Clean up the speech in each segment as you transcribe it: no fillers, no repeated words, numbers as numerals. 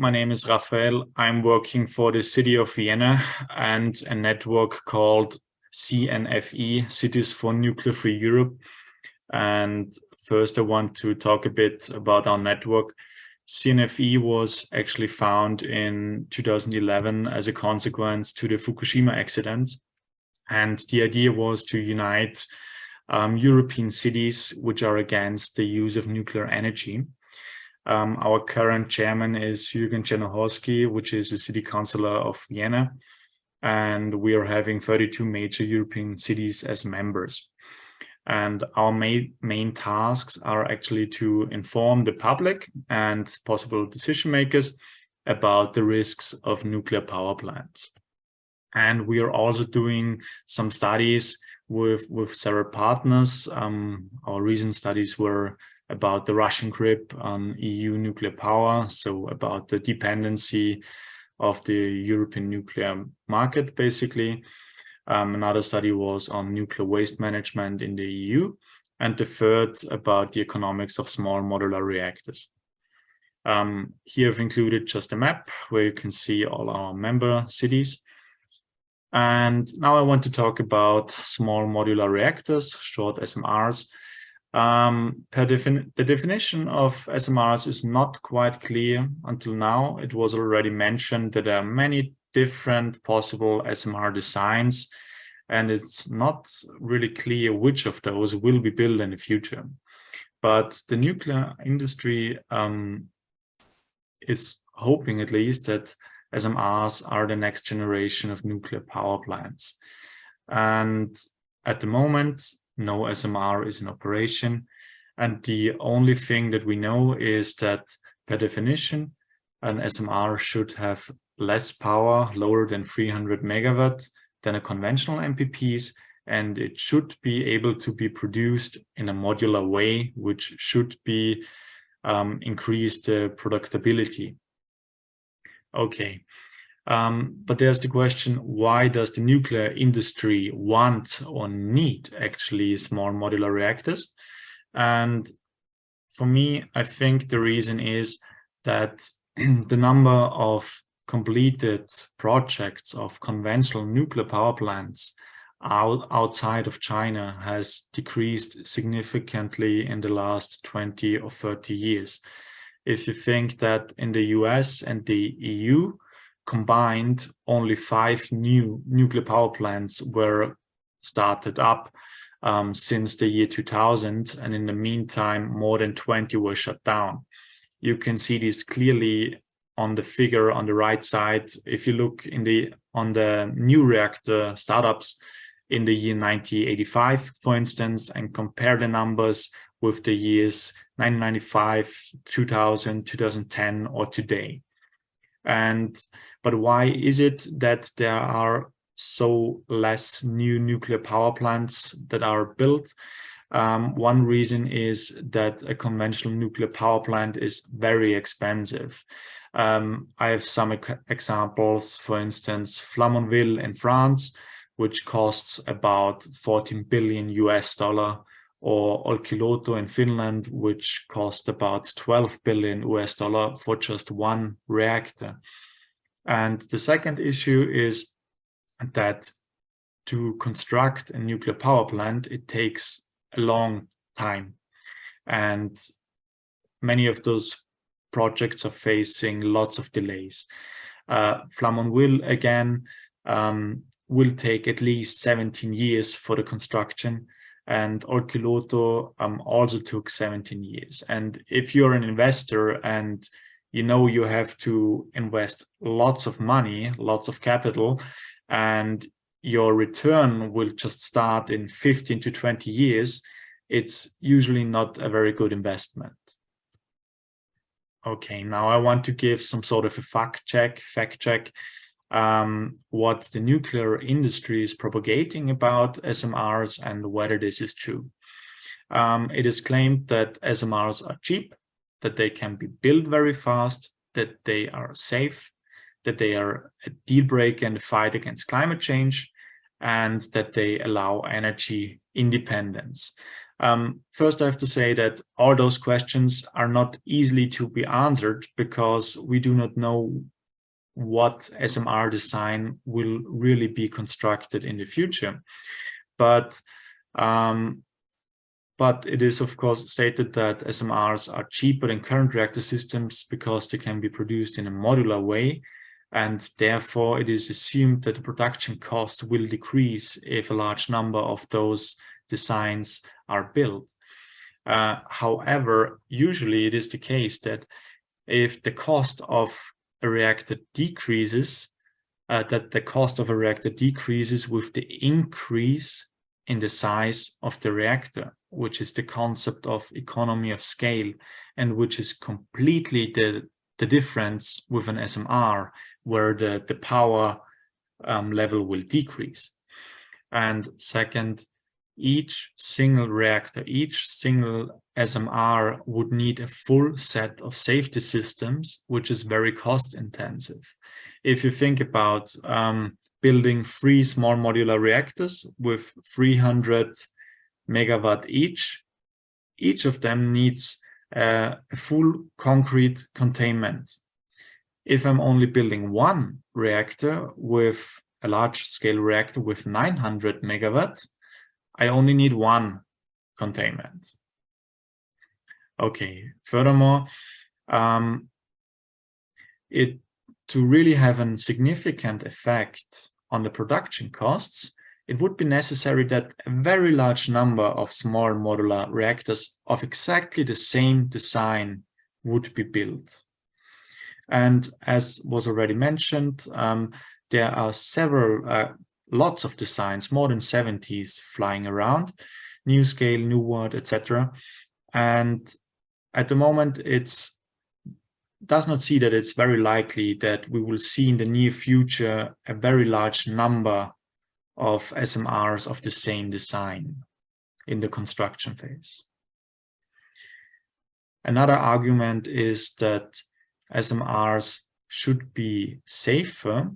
my name is Raphael. I'm working for the city of Vienna and a network called CNFE, Cities for Nuclear Free Europe. And first I want to talk a bit about our network. CNFE was actually found in 2011 as a consequence to the Fukushima accident. And the idea was to unite European cities which are against the use of nuclear energy. Our current chairman is Jürgen Czernohorski, which is a city councillor of Vienna, and we are having 32 major European cities as members. And our main tasks are actually to inform the public and possible decision makers about the risks of nuclear power plants. And we are also doing some studies with several partners. Our recent studies were about the Russian grip on EU nuclear power, so about the dependency of the European nuclear market, basically. Another study was on nuclear waste management in the EU, and the third about the economics of small modular reactors. Here I've included just a map where you can see all our member cities. And now I want to talk about small modular reactors, short SMRs. The definition of SMRs is not quite clear until now. It was already mentioned that there are many different possible SMR designs, and it's not really clear which of those will be built in the future. But the nuclear industry is hoping at least that SMRs are the next generation of nuclear power plants. And at the moment, no SMR is in operation. And the only thing that we know is that per definition, an SMR should have less power, lower than 300 megawatts than a conventional MPPs, and it should be able to be produced in a modular way, which should be increase the productability. Okay. But there's the question, why does the nuclear industry want or need actually small modular reactors? And for me, I think the reason is that the number of completed projects of conventional nuclear power plants outside of China has decreased significantly in the last 20 or 30 years. If you think that in the US and the EU, combined, only 5 new nuclear power plants were started up since the year 2000, and in the meantime more than 20 were shut down. You can see this clearly on the figure on the right side. If you look on the new reactor startups in the year 1985, for instance, and compare the numbers with the years 1995, 2000, 2010, or today. But why is it that there are so less new nuclear power plants that are built? One reason is that a conventional nuclear power plant is very expensive. I have some examples, for instance, Flamanville in France, which costs about 14 billion US dollar, or Olkiluoto in Finland, which cost about 12 billion US dollar for just one reactor. And the second issue is that to construct a nuclear power plant, it takes a long time. And many of those projects are facing lots of delays. Flamanville, again, will take at least 17 years for the construction. And Olkiluoto also took 17 years. And if you're an investor and you know you have to invest lots of money, lots of capital, and your return will just start in 15 to 20 years, it's usually not a very good investment. Okay, now I want to give some sort of a fact check what the nuclear industry is propagating about SMRs and whether this is true. It is claimed that SMRs are cheap, that they can be built very fast, that they are safe, that they are a deal breaker in the fight against climate change, and that they allow energy independence. First, I have to say that all those questions are not easily to be answered because we do not know what SMR design will really be constructed in the future. But it is, of course, stated that SMRs are cheaper than current reactor systems because they can be produced in a modular way, and therefore it is assumed that the production cost will decrease if a large number of those designs are built. However, usually it is the case that if the cost of a reactor decreases, that the cost of a reactor decreases with the increase in the size of the reactor, which is the concept of economy of scale, and which is completely the difference with an SMR, where the power level will decrease. And second, each single reactor, each single SMR would need a full set of safety systems, which is very cost intensive. If you think about building 3 small modular reactors with 300 megawatt each of them needs a full concrete containment. If I'm only building 1 reactor with a large scale reactor with 900 megawatt, I only need 1 containment. Okay, furthermore, to really have a significant effect on the production costs, it would be necessary that a very large number of small modular reactors of exactly the same design would be built. And as was already mentioned, there are lots of designs, more than 70s flying around, NuScale, NuWatt, etc. And at the moment, does not see that it's very likely that we will see in the near future a very large number of SMRs of the same design in the construction phase. Another argument is that SMRs should be safer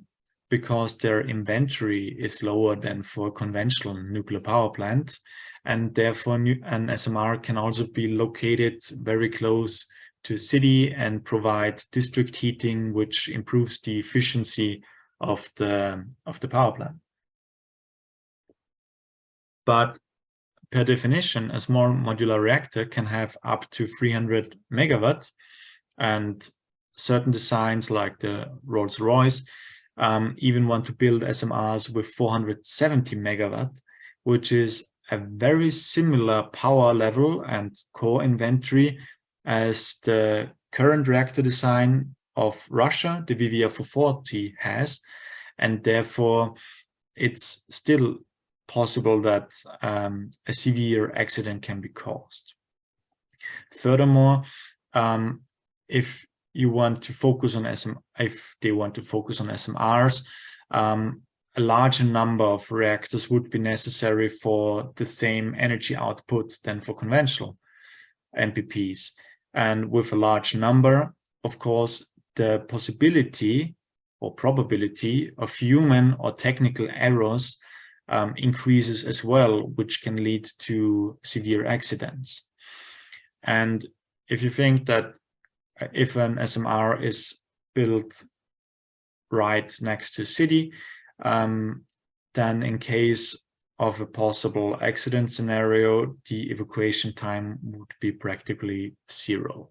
because their inventory is lower than for a conventional nuclear power plant, and therefore an SMR can also be located very close to a city and provide district heating, which improves the efficiency of the power plant. But per definition, a small modular reactor can have up to 300 megawatt, and certain designs like the Rolls-Royce even want to build SMRs with 470 megawatt, which is a very similar power level and core inventory as the current reactor design of Russia, the VVR-440, has, and therefore it's still possible that a severe accident can be caused. Furthermore, if they want to focus on SMRs, a larger number of reactors would be necessary for the same energy output than for conventional MPPs. And with a large number, of course, the possibility or probability of human or technical errors increases as well, which can lead to severe accidents. And if you think that if an SMR is built right next to a city, then in case of a possible accident scenario, the evacuation time would be practically 0.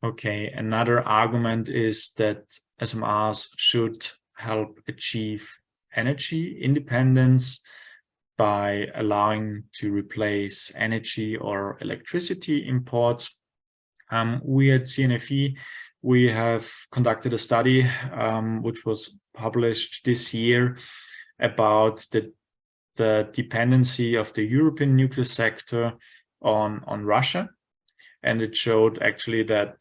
Okay, another argument is that SMRs should help achieve energy independence by allowing to replace energy or electricity imports. We at CNFE, we have conducted a study which was published this year about the dependency of the European nuclear sector on Russia. And it showed actually that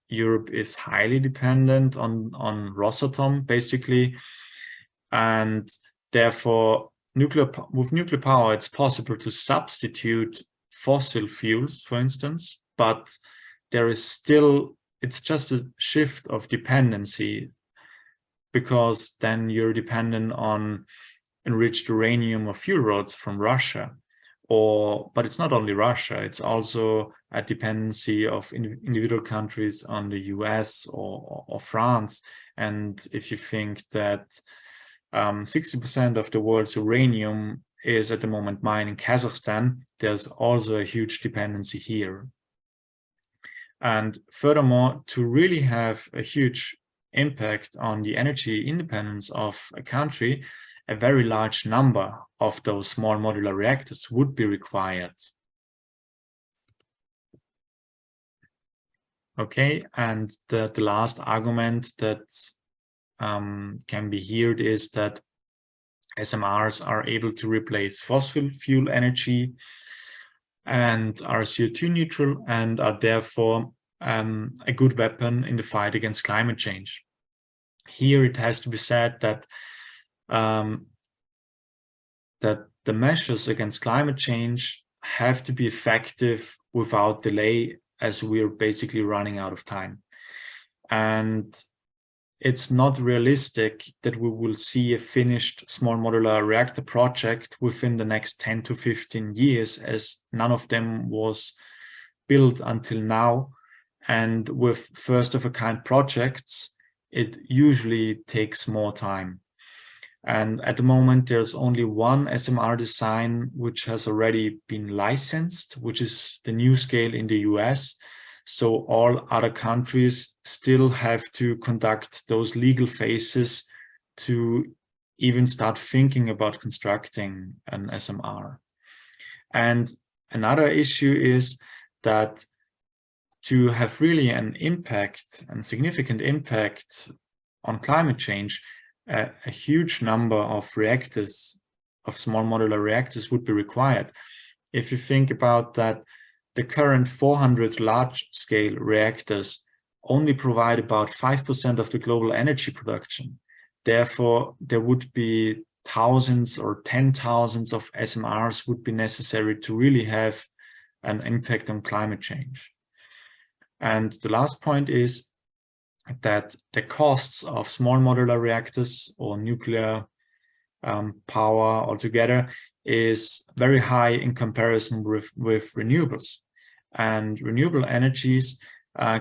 Europe is highly dependent on Rosatom, basically. And therefore, with nuclear power, it's possible to substitute fossil fuels, for instance, but there is still, it's just a shift of dependency, because then you're dependent on enriched uranium or fuel rods from Russia. But it's not only Russia, it's also a dependency of individual countries on the US or France. And if you think that 60% of the world's uranium is at the moment mined in Kazakhstan, there's also a huge dependency here. And furthermore, to really have a huge impact on the energy independence of a country, a very large number of those small modular reactors would be required. Okay, and the last argument that can be heard is that SMRs are able to replace fossil fuel energy and are CO2 neutral and are therefore a good weapon in the fight against climate change. Here it has to be said that that the measures against climate change have to be effective without delay, as we're basically running out of time. And it's not realistic that we will see a finished small modular reactor project within the next 10 to 15 years, as none of them was built until now. And with first of a kind projects, it usually takes more time. And at the moment, there's only one SMR design which has already been licensed, which is the NuScale in the US. So all other countries still have to conduct those legal phases to even start thinking about constructing an SMR. And another issue is that to have really an impact and significant impact on climate change, a huge number of reactors, of small modular reactors would be required. If you think about that, the current 400 large-scale reactors only provide about 5% of the global energy production. Therefore, there would be thousands or 10,000s of SMRs would be necessary to really have an impact on climate change. And the last point is that the costs of small modular reactors or nuclear power altogether is very high in comparison with renewables. And renewable energies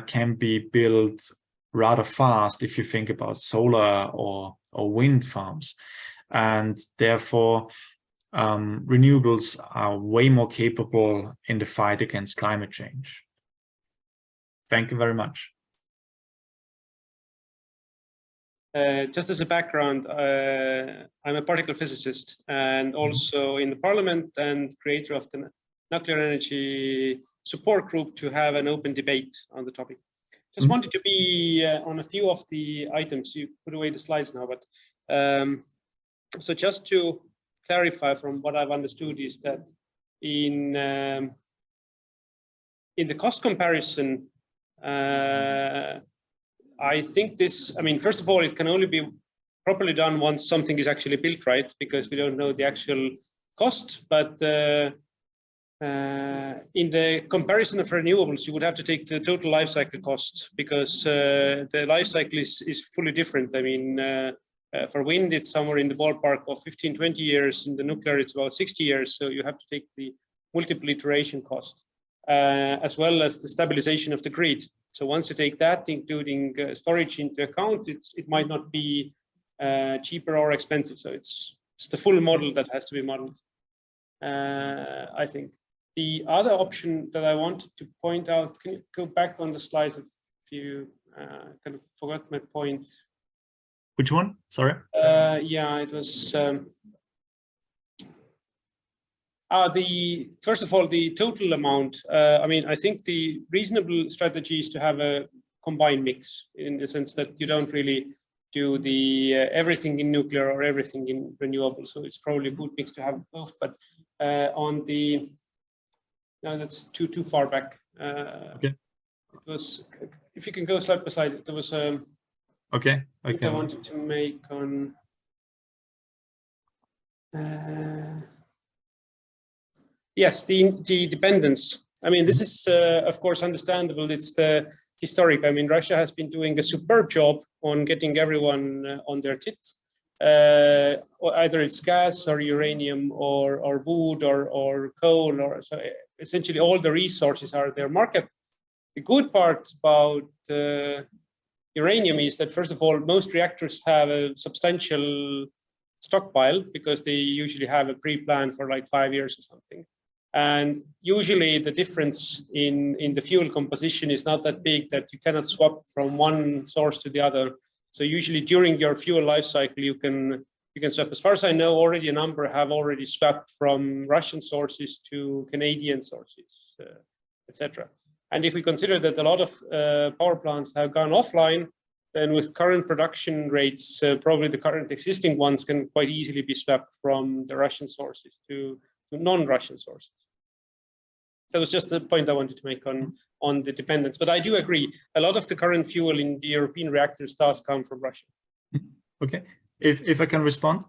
can be built rather fast if you think about solar or wind farms. And therefore, renewables are way more capable in the fight against climate change. Thank you very much. Just as a background, I'm a particle physicist and also in the parliament and creator of the nuclear energy support group to have an open debate on the topic. Just wanted to be on a few of the items. You put away the slides now, but so just to clarify from what I've understood is that in the cost comparison, I think this, I mean, first of all, it can only be properly done once something is actually built, right? Because we don't know the actual cost, but in the comparison of renewables, you would have to take the total life cycle cost because the life cycle is fully different. I mean, for wind, it's somewhere in the ballpark of 15, 20 years. In the nuclear, it's about 60 years. So you have to take the multiple iteration cost as well as the stabilization of the grid. So once you take that, including storage into account, it might not be cheaper or expensive. So it's the full model that has to be modeled, I think. The other option that I wanted to point out, can you go back on the slides if you kind of forgot my point? Which one? Sorry. Yeah, it was first of all, the total amount. I mean, I think the reasonable strategy is to have a combined mix in the sense that you don't really do the everything in nuclear or everything in renewable. So it's probably a good mix to have both. But on the no, that's too far back. Okay. It was, if you can go slide by slide, there was okay. I wanted to make on yes, the dependence. I mean, this is of course understandable. It's the historic. I mean, Russia has been doing a superb job on getting everyone on their tit, either it's gas or uranium or wood or coal, or so essentially all the resources are their market. The good part about uranium is that, first of all, most reactors have a substantial stockpile because they usually have a pre-plan for like 5 years or something. And usually the difference in the fuel composition is not that big that you cannot swap from one source to the other. So usually during your fuel life cycle, you can swap. As far as I know, already a number have already swapped from Russian sources to Canadian sources, etc. And if we consider that a lot of power plants have gone offline, then with current production rates, probably the current existing ones can quite easily be swapped from the Russian sources to non-Russian sources. That was just the point I wanted to make on the dependence. But I do agree, a lot of the current fuel in the European reactors does come from Russia. Okay, if I can respond.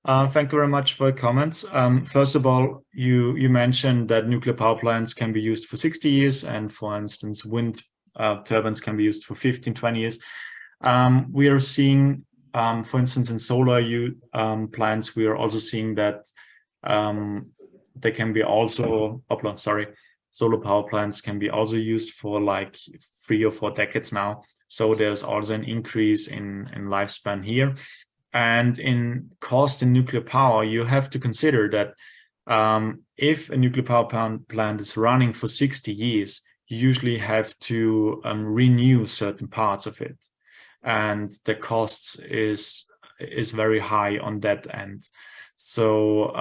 Thank you very much for your comments. First of all, you mentioned that nuclear power plants can be used for 60 years, and for instance, wind turbines can be used for 15, 20 years. We are seeing, for instance, in solar plants, we are also seeing that they can be also, solar power plants can be also used for like 3 or 4 decades now. So there's also an increase in lifespan here. And in cost in nuclear power, you have to consider that if a nuclear power plant is running for 60 years, you usually have to renew certain parts of it. And the costs is very high on that end. So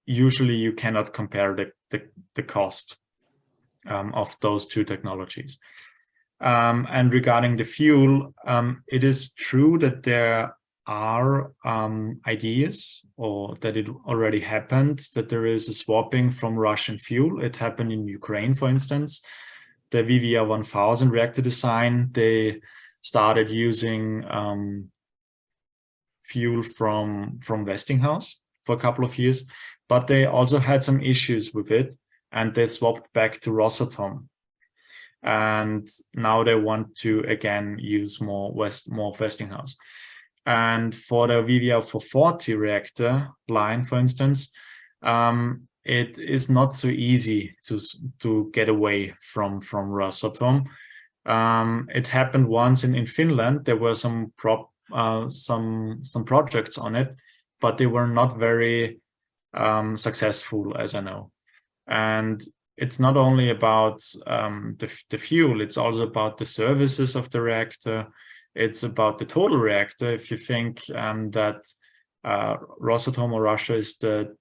usually you cannot compare the cost of those two technologies. And regarding the fuel, it is true that there are ideas, or that it already happened, that there is a swapping from Russian fuel. It happened in Ukraine, for instance. The VVR 1000 reactor design, they started using fuel from Westinghouse for a couple of years, but they also had some issues with it, and they swapped back to Rosatom. And now they want to again use more Westinghouse. And for the VVR 440 reactor line, for instance, it is not so easy to get away from Rosatom. It happened once in Finland. There were some projects on it, but they were not very successful, as I know. And it's not only about the fuel, it's also about the services of the reactor. It's about the total reactor. If you think that Rosatom or Russia is the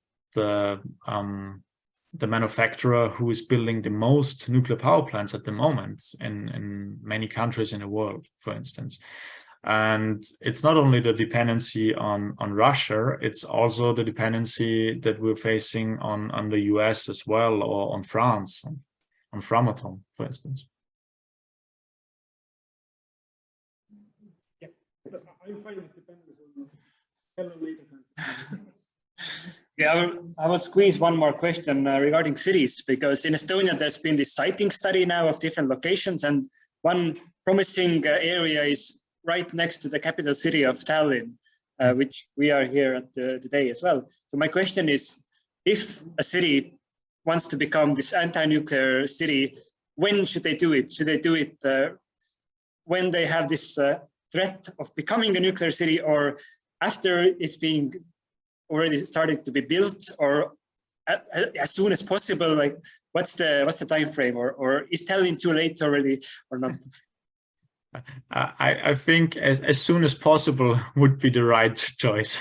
manufacturer who is building the most nuclear power plants at the moment in many countries in the world, for instance. And it's not only the dependency on Russia, it's also the dependency that we're facing on the US as well, or on France, on Framatome, for instance. Yeah, I'm fine with dependence on Yeah, I will squeeze one more question regarding cities, because in Estonia there's been this siting study now of different locations, and one promising area is right next to the capital city of Tallinn, which we are here at today as well. So my question is, if a city wants to become this anti-nuclear city, when should they do it? Should they do it when they have this threat of becoming a nuclear city, or after it's being already started to be built, or as soon as possible? Like, what's the time frame, or is Tallinn too late already, or not? I think as soon as possible would be the right choice.